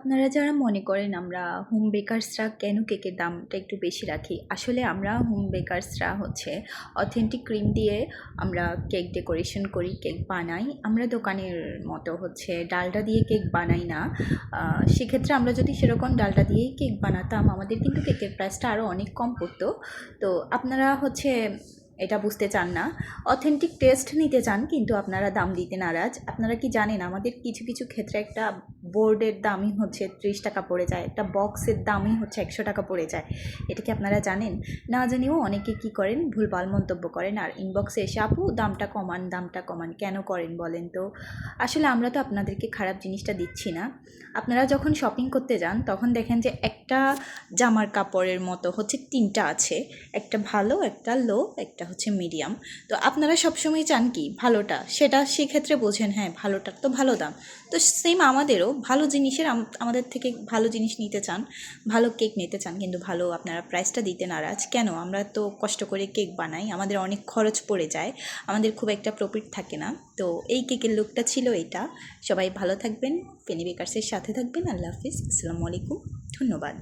আপনারা যারা মনে করেন আমরা হোম বেকারসরা কেন কেকের দামটা একটু বেশি রাখি, আসলে আমরা হোম বেকারসরা হচ্ছে অথেন্টিক ক্রিম দিয়ে আমরা কেক ডেকোরেশন করি, কেক বানাই। আমরা দোকানের মতো হচ্ছে ডালডা দিয়ে কেক বানাই না। সেক্ষেত্রে আমরা যদি সেরকম ডালডা দিয়েই কেক বানাতাম, আমাদের কিন্তু কেকের প্রাইসটা আরও অনেক কম পড়তো। তো আপনারা হচ্ছে এটা বুঝতে চান না, অথেন্টিক টেস্ট নিতে চান, কিন্তু আপনারা দাম দিতে নারাজ। আপনারা কি জানেন আমাদের কিছু কিছু ক্ষেত্রে একটা বোর্ডের দামই হচ্ছে 30 টাকা পড়ে যায়, একটা বক্সের দামই হচ্ছে 100 টাকা পড়ে যায়। এটা কি আপনারা জানেন? না জানিও অনেকে কি করেন, ভুলভাল মন্তব্য করেন আর ইনবক্সে এসে আপু দামটা কমান, দামটা কমান, কেন করেন বলেন তো? আসলে আমরা তো আপনাদেরকে খারাপ জিনিসটা দিচ্ছি না। আপনারা যখন শপিং করতে যান তখন দেখেন যে একটা জামার কাপড়ের মতো হচ্ছে 3টা আছে, একটা ভালো, একটা লো, একটা হচ্ছে মিডিয়াম। তো আপনারা সবসময় চান কি ভালোটা, সেটা সেক্ষেত্রে বোঝেন হ্যাঁ ভালোটার তো ভালো দাম। তো সেম আমাদেরও ভালো জিনিসের আমাদের থেকে ভালো জিনিস নিতে চান, ভালো কেক নিতে চান, কিন্তু ভালো আপনারা প্রাইসটা দিতে নারাজ কেন? আমরা তো কষ্ট করে কেক বানাই, আমাদের অনেক খরচ পড়ে যায়, আমাদের খুব একটা প্রফিট থাকে না। তো এই কেকের লুকটা ছিল এটা। সবাই ভালো থাকবেন, ফেনী বেকার্সের সাথে থাকবেন। আল্লাহ হাফিজ, আসসালামু আলাইকুম, ধন্যবাদ।